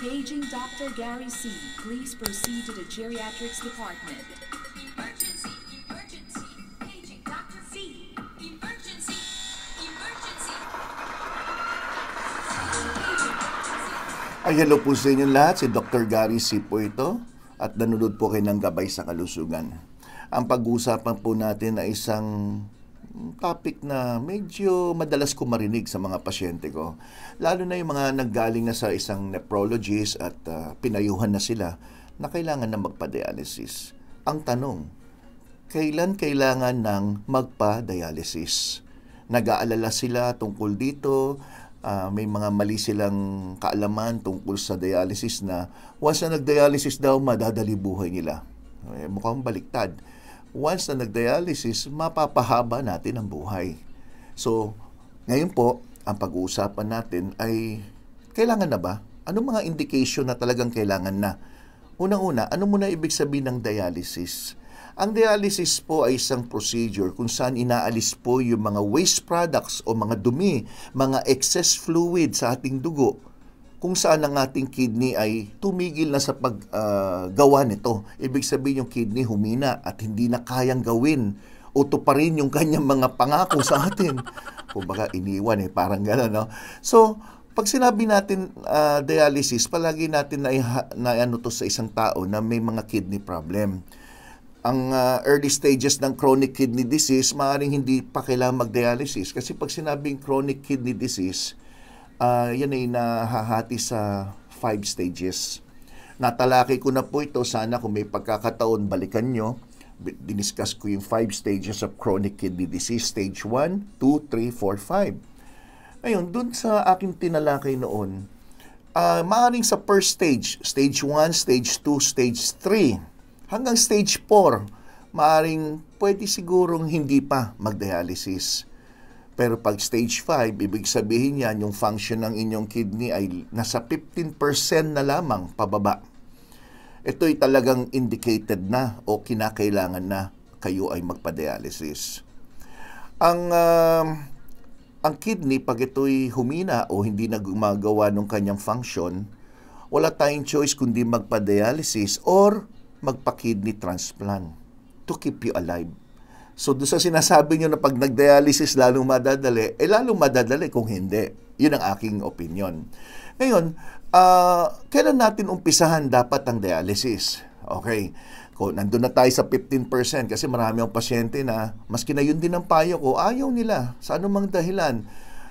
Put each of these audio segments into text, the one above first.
Paging Dr. Gary C. Please proceed to the geriatrics department. Emergency! Emergency! Paging Dr. C! Emergency! Emergency! Ay, hello po sa inyong lahat. Si Dr. Gary C. po ito at nanonood po kayo ng Gabay sa Kalusugan. Ang pag-uusapan po natin ay isang topic na medyo madalas ko marinig sa mga pasyente ko. Lalo na yung mga naggaling na sa isang nephrologist at pinayuhan na sila na kailangan na magpa-dialysis. Ang tanong, kailan kailangan ng magpa-dialysis? Nag-aalala sila tungkol dito. May mga mali silang kaalaman tungkol sa dialysis na once na nag-dialysis daw, madadali buhay nila. Mukhang baliktad. Once na nag-dialysis, mapapahaba natin ang buhay. So, ngayon po, ang pag-uusapan natin ay kailangan na ba? Anong mga indication na talagang kailangan na? Unang-una, ano muna ibig sabihin ng dialysis? Ang dialysis po ay isang procedure kung saan inaalis po yung mga waste products o mga dumi, mga excess fluid sa ating dugo, kung saan ang ating kidney ay tumigil na sa paggawa nito. Ibig sabihin yung kidney humina at hindi na kayang gawin o tuparin yung kanyang mga pangako sa atin. Kumbaga iniwan parang gano'n, no? So, pag sinabi natin dialysis, palagi natin na ano to sa isang tao na may mga kidney problem. Ang early stages ng chronic kidney disease, maaaring hindi pa kailangan mag-dialysis. Kasi pag sinabing chronic kidney disease, yan ay nahahati sa 5 stages. Natalakay ko na po ito. Sana kung may pagkakataon, balikan nyo. Diniscuss ko yung 5 stages of chronic kidney disease. Stage 1, 2, 3, 4, 5. Ngayon, dun sa aking tinalakay noon, maaaring sa first stage, stage 1, stage 2, stage 3, hanggang stage 4, maaaring pwede sigurong hindi pa mag-dialysis. Pero pag stage 5, ibig sabihin yan, yung function ng inyong kidney ay nasa 15% na lamang pababa. Ito'y talagang indicated na o kinakailangan na kayo ay magpa-dialysis. Ang kidney, pag ito'y humina o hindi na gumagawa ng kanyang function, wala tayong choice kundi magpa-dialysis or magpa-kidney transplant to keep you alive. So, doon sa sinasabi nyo na pag nag-dialysis lalong madadali, lalong madadali kung hindi. Yun ang aking opinion. Ngayon, kailan natin umpisahan dapat ang dialysis? Okay, kung nandun na tayo sa 15%, kasi marami ang pasyente na, maski na yun din ang payo ko, ayaw nila, sa anumang dahilan.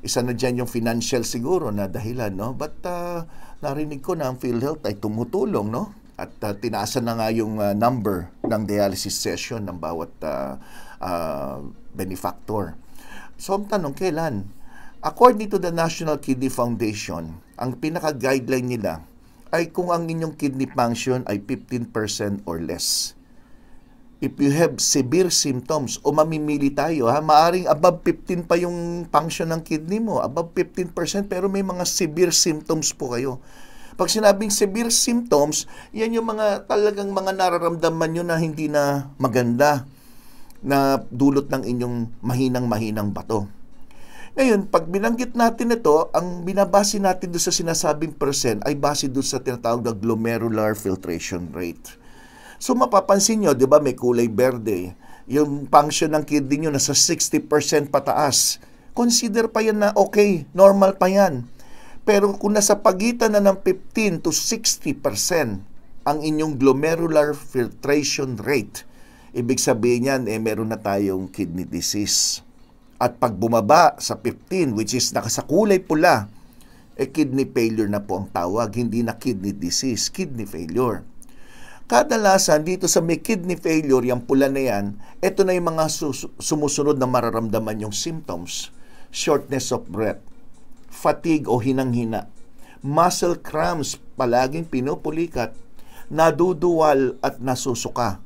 Isa na dyan yung financial siguro na dahilan, no? But narinig ko na ang PhilHealth ay tumutulong, no? At tinaasan na nga yung number ng dialysis session ng bawat benefactor. So, ang tanong, kailan? According to the National Kidney Foundation, ang pinaka-guideline nila ay kung ang inyong kidney function ay 15% or less. If you have severe symptoms, o mamimili tayo, maaring above 15 pa yung function ng kidney mo, above 15%, pero may mga severe symptoms po kayo. Pag sinabing severe symptoms, yan yung mga talagang mga nararamdaman nyo na hindi na maganda na dulot ng inyong mahinang-mahinang bato. Ngayon, pag binanggit natin ito, ang binabase natin doon sa sinasabing percent ay base doon sa tinatawag na glomerular filtration rate. So mapapansin nyo, di ba may kulay berde, yung function ng kidney nyo nasa 60% pataas. Consider pa yan na okay, normal pa yan. Pero kung nasa pagitan na ng 15 to 60% ang inyong glomerular filtration rate, ibig sabihin yan, meron na tayong kidney disease. At pag bumaba sa 15, which is nakasakulay pula, kidney failure na po ang tawag, hindi na kidney disease, kidney failure. Kadalasan dito sa may kidney failure, yung pula na yan, ito na yung mga sumusunod na mararamdaman yung symptoms. Shortness of breath, fatigue o hinang-hina, muscle cramps, palaging pinupulikat, naduduwal at nasusuka.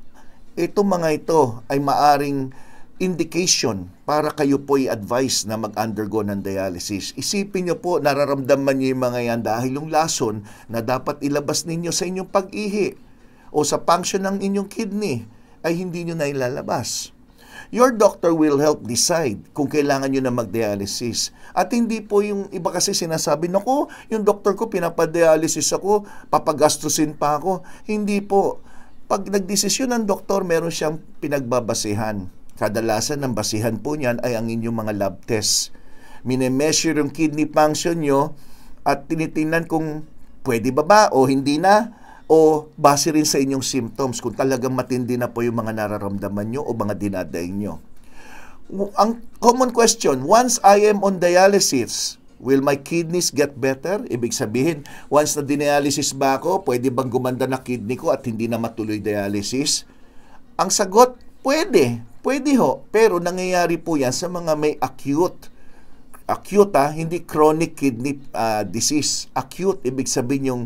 Itong mga ito ay maaring indication para kayo po i-advise na mag-undergo ng dialysis. Isipin nyo po, nararamdaman nyo yung mga yan dahil yung lason na dapat ilabas ninyo sa inyong pag-ihi o sa function ng inyong kidney ay hindi nyo na ilalabas. Your doctor will help decide kung kailangan nyo na mag-dialysis. At hindi po yung iba kasi sinasabi, naku, yung doktor ko pinapadialysis ako, papagastusin pa ako. Hindi po. Pag nagdesisyon ng doktor, meron siyang pinagbabasihan. Kadalasan ng basihan po niyan ay ang inyong mga lab tests. Minemeasure yung kidney function nyo at tinitingnan kung pwede ba o hindi na, o base rin sa inyong symptoms kung talagang matindi na po yung mga nararamdaman nyo o mga dinadaig nyo. Ang common question, once I am on dialysis, will my kidneys get better? Ibig sabihin, once na dialysis ba ako, pwede bang gumanda na kidney ko at hindi na matuloy dialysis? Ang sagot, pwede. Pwede ho. Pero nangyayari po yan sa mga may acute, hindi chronic kidney disease. Acute, ibig sabihin yung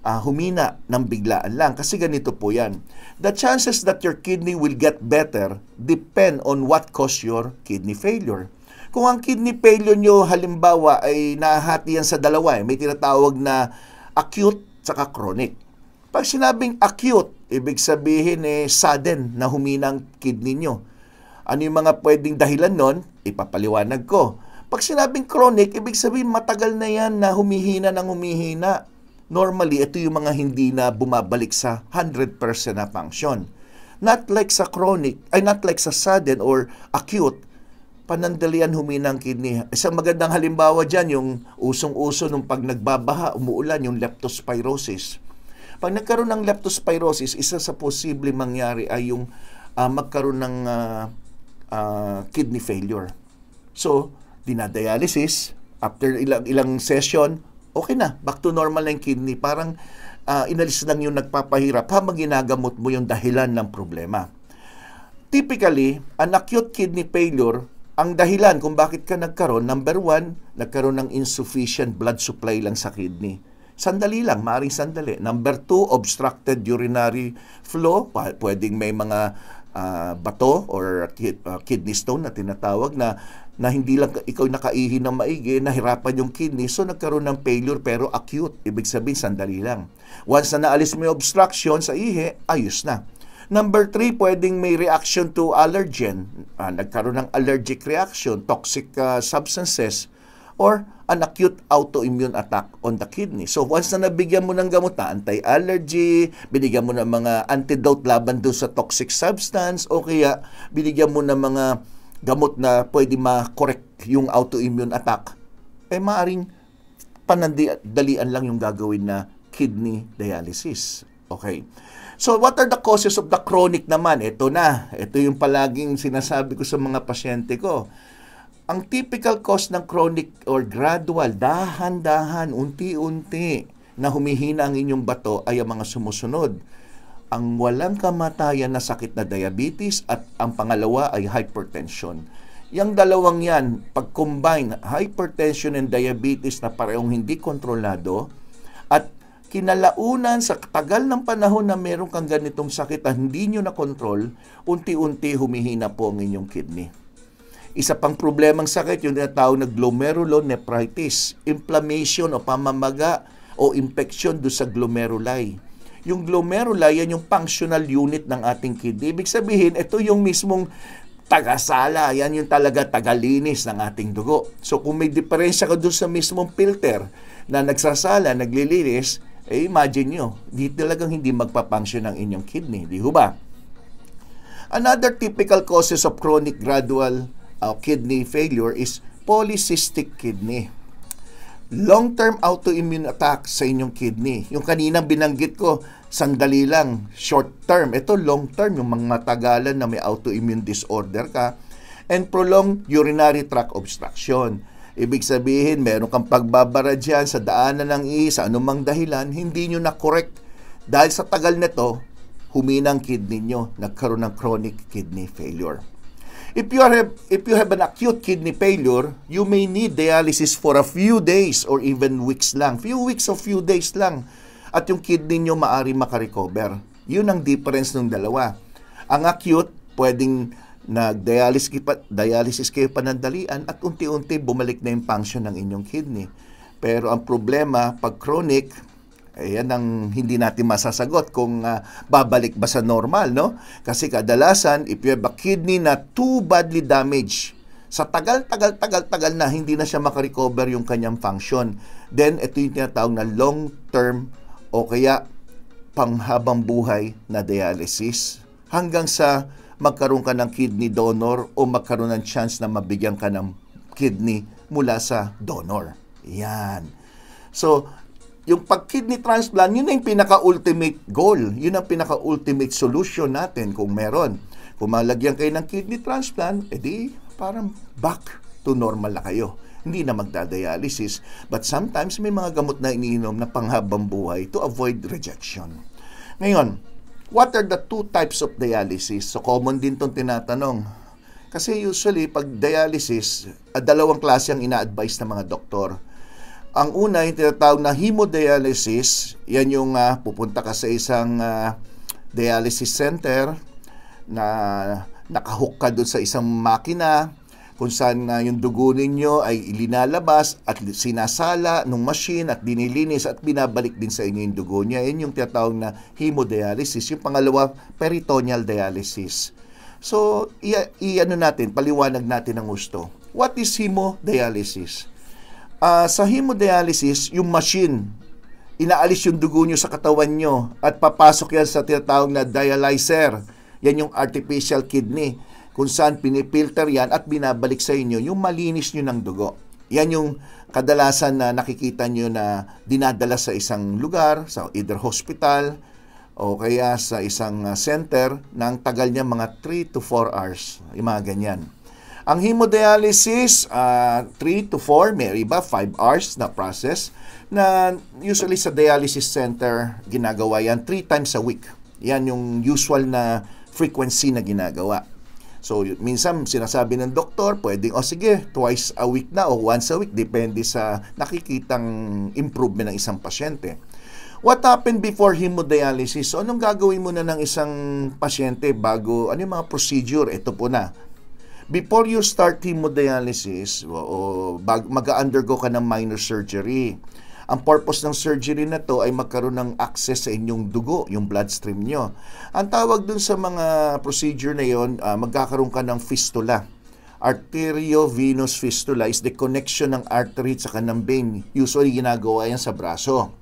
humina ng biglaan lang. Kasi ganito po yan. The chances that your kidney will get better depend on what caused your kidney failure. Kung ang kidney failure nyo, halimbawa, ay nahati yan sa dalawa. May tinatawag na acute saka chronic. Pag sinabing acute, ibig sabihin sudden na humina ang kidney nyo. Ano yung mga pwedeng dahilan nun? Ipapaliwanag ko. Pag sinabing chronic, ibig sabihin matagal na yan na humihina ng humihina. Normally, ito yung mga hindi na bumabalik sa 100% na function. Not like sa chronic, not like sa sudden or acute, panandalian humina ang kidney. Isang magandang halimbawa dyan, yung usong-uso nung pag nagbabaha, umuulan, yung leptospirosis. Pag nagkaroon ng leptospirosis, isa sa posibleng mangyari ay yung magkaroon ng kidney failure. So, dinadialysis, after ilang session, okay na, back to normal na yung kidney. Parang inalis lang yung nagpapahirap habang ginagamot mo yung dahilan ng problema. Typically, an acute kidney failure, ang dahilan kung bakit ka nagkaroon, number 1, nagkaroon ng insufficient blood supply lang sa kidney. Sandali lang, maaaring sandali. Number 2, obstructed urinary flow. Pwedeng may mga bato or kidney stone na tinatawag na hindi lang ikaw nakaihi ng maigi, nahirapan yung kidney, so nagkaroon ng failure pero acute. Ibig sabihin, sandali lang. Once na naalis mo yung obstruction sa ihi, ayos na. Number 3, pwedeng may reaction to allergen. Nagkaroon ng allergic reaction, toxic substances, or an acute autoimmune attack on the kidney. So once na nabigyan mo ng gamot na anti-allergy, binigyan mo ng mga antidote laban doon sa toxic substance, o kaya binigyan mo ng mga gamot na pwede ma-correct yung autoimmune attack, maaring panandalian lang yung gagawin na kidney dialysis. Okay. So, what are the causes of the chronic naman? Ito na. Ito yung palaging sinasabi ko sa mga pasyente ko. Ang typical cause ng chronic or gradual, dahan-dahan, unti-unti na humihina ang inyong bato ay ang mga sumusunod. Ang walang kamatayan na sakit na diabetes at ang pangalawa ay hypertension. Yang dalawang yan, pag-combine hypertension and diabetes na parehong hindi kontrolado at kinalaunan sa tagal ng panahon na meron kang ganitong sakit at hindi nyo na kontrol, unti-unti humihina po ang inyong kidney. Isa pang problemang sakit, yung tinatawag na glomerulonephritis, inflammation o pamamaga o infection do sa glomeruli. Yung glomeruli, yan yung functional unit ng ating kidney. Ibig sabihin, ito yung mismong tagasala, yan yung talaga tagalinis ng ating dugo. So kung may diferensya ka doon sa mismong filter na nagsasala, naglilinis, imagine nyo, di talagang hindi magpa-function ang inyong kidney. Di ho ba? Another typical causes of chronic gradual kidney failure is polycystic kidney. Long-term autoimmune attack sa inyong kidney. Yung kaninang binanggit ko, sandali lang, short-term. Ito long-term, yung mga matagalan na may autoimmune disorder ka. And prolonged urinary tract obstruction. Ibig sabihin, meron kang pagbabara dyan sa daanan ng ihi, sa anumang dahilan, hindi nyo na-correct. Dahil sa tagal nito, humina ang kidney nyo, nagkaroon ng chronic kidney failure. If you have an acute kidney failure, you may need dialysis for a few days or even weeks lang. Few weeks or few days lang. At yung kidney nyo maaari makarecover. Yun ang difference ng dalawa. Ang acute, pwedeng nag-dialysis kayo panandalian at unti-unti bumalik na yung function ng inyong kidney. Pero ang problema, pag chronic, Yan ang hindi natin masasagot kung babalik ba sa normal, no? Kasi kadalasan, if you have a kidney na too badly damaged, sa tagal na, hindi na siya makarecover yung kanyang function. Then, ito yung tinatawag na long-term o kaya panghabang buhay na dialysis. Hanggang sa magkaroon ka ng kidney donor o magkaroon ng chance na mabigyan ka ng kidney mula sa donor. Yan. So, yung pag-kidney transplant, yun ang pinaka-ultimate goal. Yun ang pinaka-ultimate solution natin kung meron. Kung malagyan kayo ng kidney transplant, edi parang back to normal na kayo. Hindi na magdadialysis. But sometimes may mga gamot na iniinom na panghabang buhay to avoid rejection. Ngayon, what are the two types of dialysis? So, common din itong tinatanong. Kasi usually, pag dialysis, dalawang klase ang ina-advise ng mga doktor. Ang una, yung tinatawag na hemodialysis. Yan yung pupunta ka sa isang dialysis center na nakahook ka doon sa isang makina kung saan yung dugo ninyo ay ilinalabas at sinasala ng machine at dinilinis at binabalik din sa inyo yung dugo niya. Yan yung tinatawag na hemodialysis. Yung pangalawa, peritoneal dialysis. So, paliwanag natin ang gusto. What is hemodialysis? Sa hemodialysis, yung machine, inaalis yung dugo nyo sa katawan nyo at papasok yan sa tinatawag na dialyzer. Yan yung artificial kidney kung saan pinipilter yan at binabalik sa inyo yung malinis nyo ng dugo. Yan yung kadalasan na nakikita nyo na dinadala sa isang lugar, sa either hospital o kaya sa isang center na ang tagal niya mga 3 to 4 hours. Yung mga ganyan. Ang hemodialysis, 3 to 4, may iba 5 hours na process na usually sa dialysis center ginagawa yan 3 times a week. Yan yung usual na frequency na ginagawa. So, minsan sinasabi ng doktor, pwedeng, sige, twice a week na o once a week, depende sa nakikitang improvement ng isang pasyente. What happened before hemodialysis? So, anong gagawin mo na ng isang pasyente bago, ano yung mga procedure? Ito po na. Before you start hemodialysis, mag-undergo ka ng minor surgery. Ang purpose ng surgery na to ay magkaroon ng access sa inyong dugo, yung bloodstream nyo. Ang tawag dun sa mga procedure na yon, magkakaroon ka ng fistula. Arteriovenous fistula is the connection ng artery sa ng vein. Usually ginagawa yan sa braso.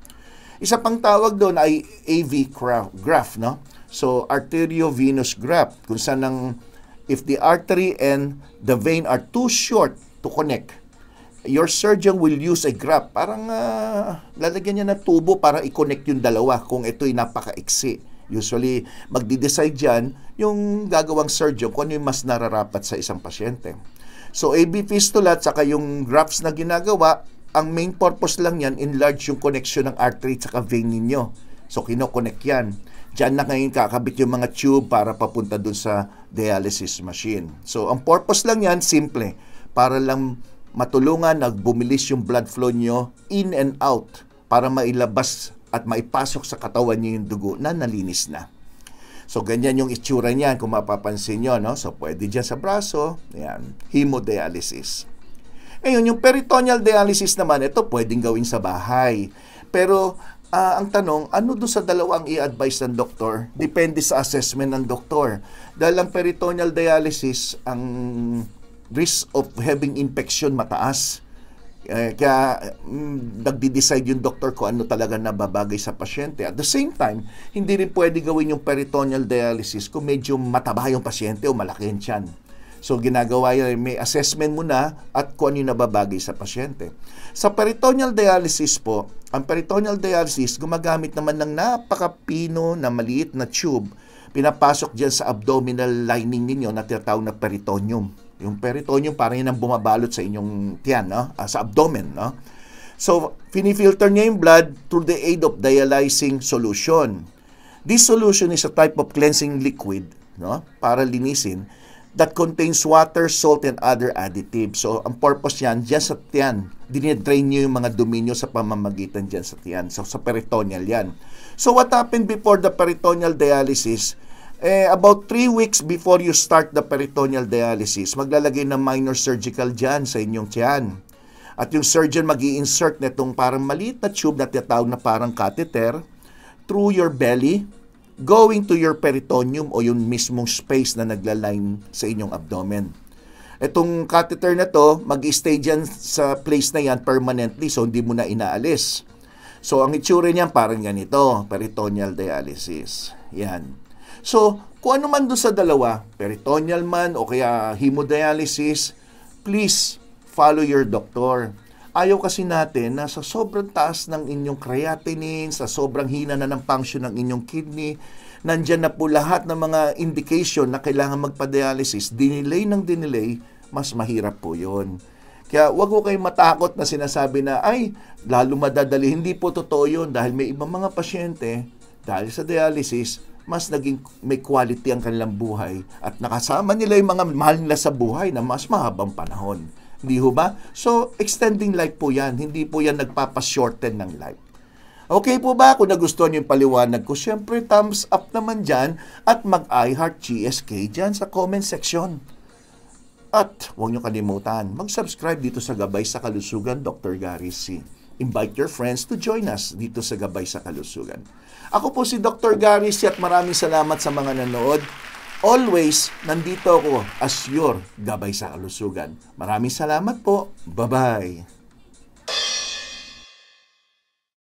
Isa pang tawag doon ay AV graft, no? So, arteriovenous graft, kung saan if the artery and the vein are too short to connect, your surgeon will use a graft. Parang lalagyan niya ng tubo para i-connect yung dalawa kung ito'y napaka-iksi. Usually, magdi-decide dyan yung gagawang surgeon kung ano yung mas nararapat sa isang pasyente. So, AV fistula at saka yung grafts na ginagawa, ang main purpose lang yan, enlarge yung connection ng artery at saka vein ninyo. So, kinoconnect yan. Diyan na ngayon kakabit yung mga tube para papunta dun sa dialysis machine. So, ang purpose lang yan, simple. Para lang matulungan na bumilis yung blood flow nyo in and out para mailabas at maipasok sa katawan nyo yung dugo na nalinis na. So, ganyan yung itsura niyan kung mapapansin nyo, no? So, pwede dyan sa braso, yan, hemodialysis. Ngayon, yung peritoneal dialysis naman, ito pwedeng gawin sa bahay. Pero, ang tanong, ano doon sa dalawang i-advise ng doktor? Depende sa assessment ng doktor. Dahil ang peritoneal dialysis, ang risk of having infection mataas. Kaya nagdi-decide yung doktor kung ano talaga nababagay sa pasyente. At the same time, hindi rin pwede gawin yung peritoneal dialysis kung medyo mataba yung pasyente o malaki yung tiyan. So, ginagawa yan, may assessment muna at kung ano yung nababagay sa pasyente. Sa peritoneal dialysis po, ang peritoneal dialysis, gumagamit naman ng napakapino na maliit na tube, pinapasok dyan sa abdominal lining ninyo na tinatawag na peritoneum. Yung peritoneum, parang yun ang bumabalot sa inyong tiyan, no? Sa abdomen, no? So, finifilter niya yung blood through the aid of dialyzing solution. This solution is a type of cleansing liquid, no? Para linisin, that contains water, salt, and other additives. So, ang purpose yan, dyan sa tiyan, dinidrain nyo yung mga dumi nyo sa pamamagitan dyan sa tiyan. So, sa peritoneal yan. So, what happened before the peritoneal dialysis? About 3 weeks before you start the peritoneal dialysis, maglalagay ng minor surgical dyan sa inyong tiyan. At yung surgeon mag-i-insert nitong parang maliit na tube na tinatawag na parang catheter through your belly, going to your peritoneum o yung mismong space na naglaline sa inyong abdomen. Itong catheter na to, mag-stay dyan sa place na yan permanently, so hindi mo na inaalis. So, ang itsura niyan parang ganito, peritoneal dialysis. Yan. So, kung ano man doon sa dalawa, peritoneal man o kaya hemodialysis, please follow your doctor. Ayaw kasi natin na sa sobrang taas ng inyong creatinine, sa sobrang hina na ng function ng inyong kidney, nandyan na po lahat ng mga indication na kailangan magpa-dialysis, dinelay ng dinelay, mas mahirap po yun. Kaya wag ko kayong matakot na sinasabi na, ay, lalo madadali. Hindi po totoo yun dahil may ibang mga pasyente, dahil sa dialysis, mas naging may quality ang kanilang buhay at nakasama nila yung mga mahal nila sa buhay na mas mahabang panahon. Hindi ho ba? So, extending life po yan. Hindi po yan nagpapashorten ng life. Okay po ba? Kung nagustuhan niyo yung paliwanag ko, syempre thumbs up naman dyan at mag-iHeart GSK dyan sa comment section. At huwag niyo kalimutan, mag-subscribe dito sa Gabay sa Kalusugan, Dr. Gary C. Invite your friends to join us dito sa Gabay sa Kalusugan. Ako po si Dr. Gary C. at maraming salamat sa mga nanood. Always, nandito ako as your Gabay sa Kalusugan. Maraming salamat po. Bye-bye.